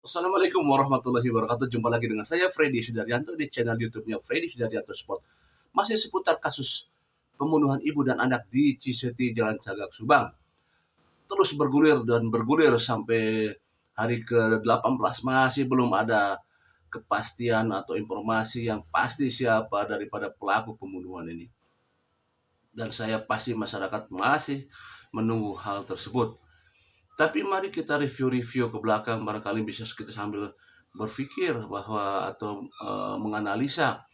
Assalamualaikum warahmatullahi wabarakatuh. Jumpa lagi dengan saya Freddy Sudaryanto di channel YouTube-nya Freddy Sudaryanto Sport. Masih seputar kasus pembunuhan ibu dan anak di Ciseti Jalan Sagak Subang. Terus bergulir dan bergulir sampai hari ke-18 masih belum ada kepastian atau informasi yang pasti siapa daripada pelaku pembunuhan ini. Dan saya pasti masyarakat masih menunggu hal tersebut. Tapi mari kita review-review ke belakang, barangkali bisa kita sambil berpikir bahwa atau menganalisa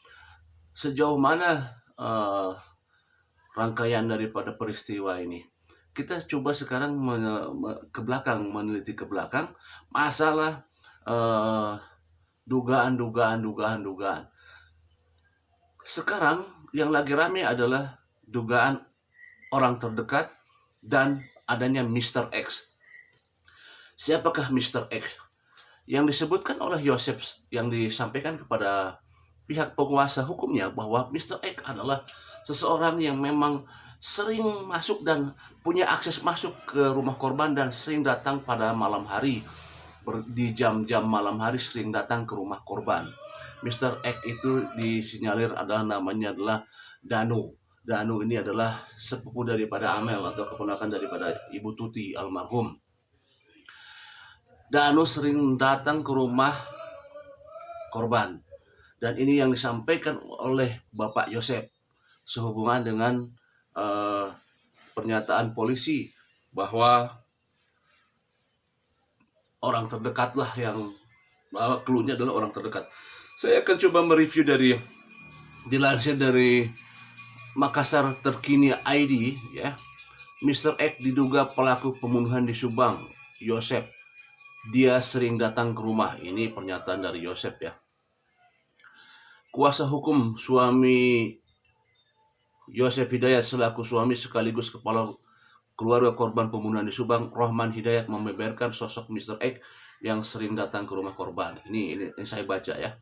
sejauh mana rangkaian daripada peristiwa ini. Kita coba sekarang ke belakang, meneliti ke belakang masalah dugaan. Sekarang yang lagi rame adalah dugaan orang terdekat dan adanya Mr. X. Siapakah Mr. X? Yang disebutkan oleh Yosef, yang disampaikan kepada pihak penguasa hukumnya, bahwa Mr. X adalah seseorang yang memang sering masuk dan punya akses masuk ke rumah korban dan sering datang pada malam hari. Di jam-jam malam hari sering datang ke rumah korban. Mr. X itu disinyalir namanya adalah Danu. Danu ini adalah sepupu daripada Amel atau keponakan daripada Ibu Tuti almarhum. Danu sering datang ke rumah korban. Dan ini yang disampaikan oleh Bapak Yosef sehubungan dengan pernyataan polisi bahwa orang terdekatlah yang clue-nya adalah orang terdekat. Saya akan coba mereview dilansir dari Makassar Terkini ID ya. Mr. X diduga pelaku pembunuhan di Subang. Yosef, dia sering datang ke rumah. Ini pernyataan dari Yosef ya. Kuasa hukum suami Yosef Hidayat selaku suami sekaligus kepala keluarga korban pembunuhan di Subang, Rohman Hidayat, membeberkan sosok Mr. X yang sering datang ke rumah korban. Ini saya baca ya.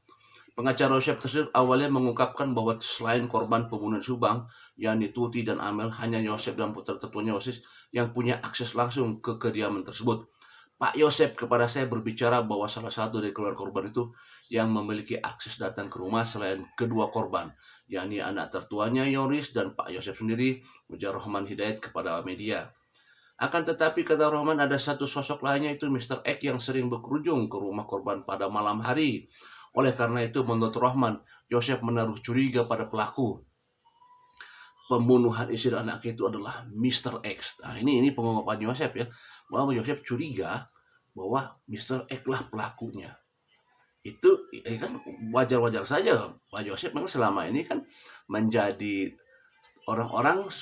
Pengacara Yosef tersebut awalnya mengungkapkan bahwa selain korban pembunuhan di Subang, yakni Tuti dan Amel, hanya Yosef dan putra tertuanya Yosef yang punya akses langsung ke kediaman tersebut. Pak Yosef kepada saya berbicara bahwa salah satu dari keluarga korban itu yang memiliki akses datang ke rumah selain kedua korban, yakni anak tertuanya Yoris dan Pak Yosef sendiri, ujar Rohman Hidayat kepada media. Akan tetapi, kata Rohman, ada satu sosok lainnya, itu Mr. X, yang sering berkunjung ke rumah korban pada malam hari. Oleh karena itu, menurut Rohman, Yosef menaruh curiga pada pelaku pembunuhan istri dan anak itu adalah Mr. X. Nah, ini pengungkapan Yosef ya, bahwa Yosef curiga bahwa Mr. X lah pelakunya. Itu kan wajar-wajar saja. Pak Yosef memang selama ini kan menjadi orang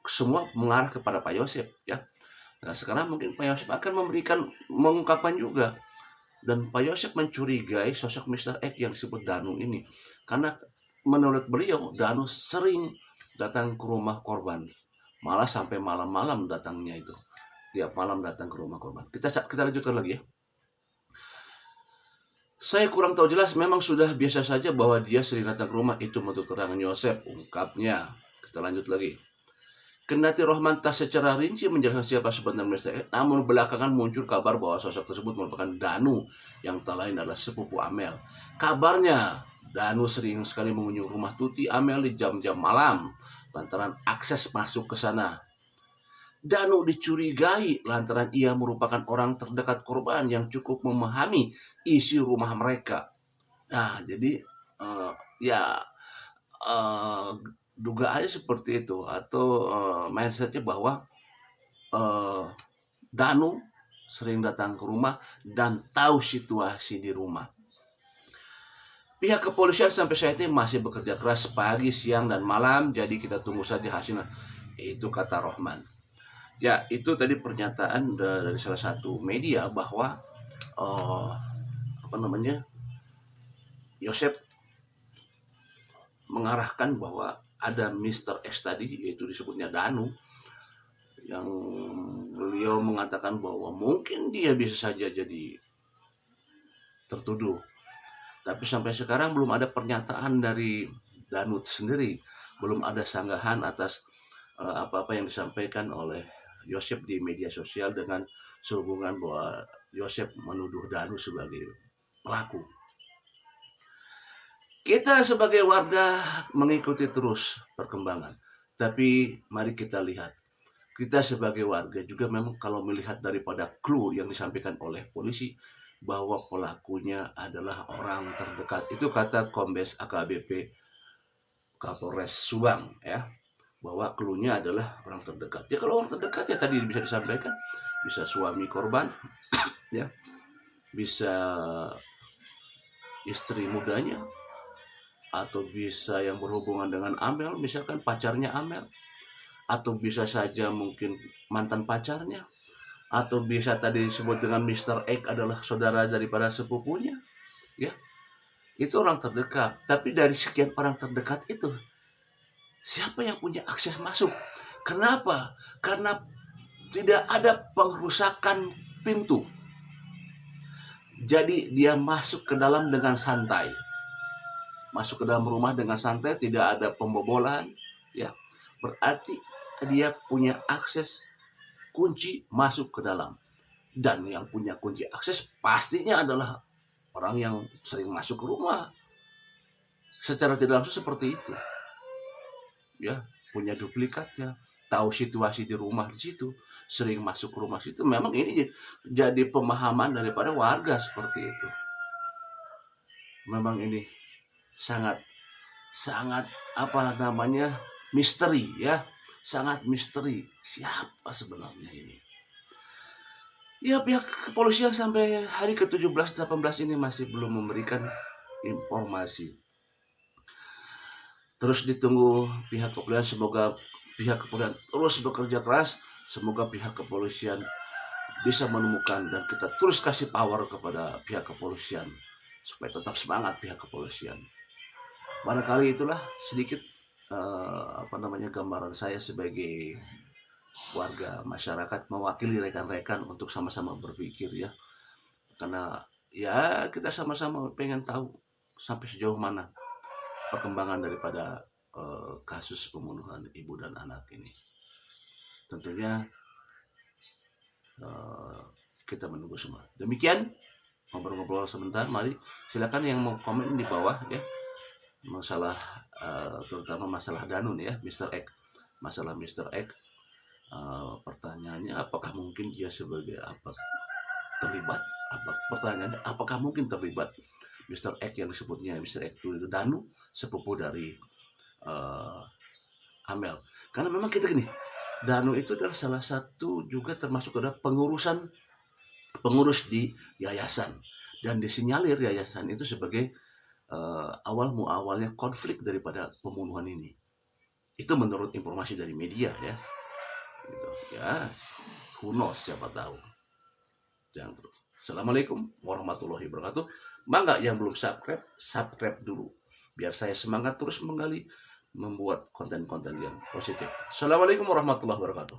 semua mengarah kepada Pak Yosef ya. Nah, sekarang mungkin Pak Yosef akan memberikan mengungkapkan juga, dan Pak Yosef mencurigai sosok Mr. X yang disebut Danu ini, karena menurut beliau Danu sering datang ke rumah korban, malah sampai malam-malam datangnya itu, tiap malam datang ke rumah korban. Kita lanjutkan lagi ya. Saya kurang tahu jelas, memang sudah biasa saja bahwa dia sering datang ke rumah itu, menurut keterangan Yosef, ungkapnya. Kita lanjut lagi. Kendati Rohman tak secara rinci menjelaskan siapa sebenarnya Mr. X, namun belakangan muncul kabar bahwa sosok tersebut merupakan Danu, yang tak lain adalah sepupu Amel. Kabarnya, Danu sering sekali mengunjungi rumah Tuti Amel di jam-jam malam, lantaran akses masuk ke sana. Danu dicurigai lantaran ia merupakan orang terdekat korban yang cukup memahami isi rumah mereka. Nah, jadi ya dugaannya seperti itu, atau mindsetnya bahwa Danu sering datang ke rumah dan tahu situasi di rumah. Pihak kepolisian sampai saat ini masih bekerja keras pagi, siang, dan malam, jadi kita tunggu saja hasilnya. Itu kata Rohman. Ya, itu tadi pernyataan dari salah satu media bahwa Yosef mengarahkan bahwa ada Mr. X tadi, yaitu disebutnya Danu, yang beliau mengatakan bahwa mungkin dia bisa saja jadi tertuduh. Tapi sampai sekarang belum ada pernyataan dari Danu sendiri, belum ada sanggahan atas apa-apa yang disampaikan oleh Yosep di media sosial dengan sehubungan bahwa Yosep menuduh Danu sebagai pelaku. Kita sebagai warga mengikuti terus perkembangan, tapi mari kita lihat, kita sebagai warga juga memang kalau melihat daripada clue yang disampaikan oleh polisi bahwa pelakunya adalah orang terdekat, itu kata Kombes AKBP Kapolres Subang ya, bahwa clue-nya adalah orang terdekat. Ya kalau orang terdekat ya tadi bisa disampaikan, bisa suami korban ya, bisa istri mudanya, atau bisa yang berhubungan dengan Amel, misalkan pacarnya Amel, atau bisa saja mungkin mantan pacarnya, atau bisa tadi disebut dengan Mr. X adalah saudara daripada sepupunya, ya itu orang terdekat. Tapi dari sekian orang terdekat itu, siapa yang punya akses masuk? Kenapa? Karena tidak ada pengrusakan pintu, jadi dia masuk ke dalam dengan santai. Masuk ke dalam rumah dengan santai, tidak ada pembobolan, ya berarti dia punya akses kunci masuk ke dalam. Dan yang punya kunci akses pastinya adalah orang yang sering masuk ke rumah. Secara tidak langsung seperti itu, ya punya duplikatnya, tahu situasi di rumah di situ, sering masuk ke rumah situ. Memang ini jadi pemahaman daripada warga seperti itu. Memang ini sangat apa namanya, misteri ya, sangat misteri siapa sebenarnya ini. Ya pihak kepolisian sampai hari ke-17 18 ini masih belum memberikan informasi. Terus ditunggu pihak kepolisian, semoga pihak kepolisian terus bekerja keras, semoga pihak kepolisian bisa menemukan, dan kita terus kasih power kepada pihak kepolisian supaya tetap semangat pihak kepolisian. Barangkali itulah sedikit gambaran saya sebagai warga masyarakat, mewakili rekan-rekan untuk sama-sama berpikir ya, karena ya kita sama-sama pengen tahu sampai sejauh mana perkembangan daripada kasus pembunuhan ibu dan anak ini. Tentunya kita menunggu semua. Demikian ngobrol-ngobrol sebentar, mari silakan yang mau komen di bawah ya, masalah terutama masalah Danun ya, Mr. X, masalah Mr. X. Pertanyaannya apakah mungkin dia sebagai terlibat? Pertanyaannya apakah mungkin terlibat Mr. X yang disebutnya Mr. X itu Danu, sepupu dari Amel. Karena memang kita gini, Danu itu adalah salah satu juga termasuk adalah pengurus di yayasan, dan disinyalir yayasan itu sebagai awalnya konflik daripada pembunuhan ini. Itu menurut informasi dari media ya. Gitu. Ya, who knows, siapa tahu. Jangan terus. Assalamualaikum warahmatullahi wabarakatuh. Mangga yang belum subscribe dulu, biar saya semangat terus menggali, membuat konten-konten yang positif. Assalamualaikum warahmatullahi wabarakatuh.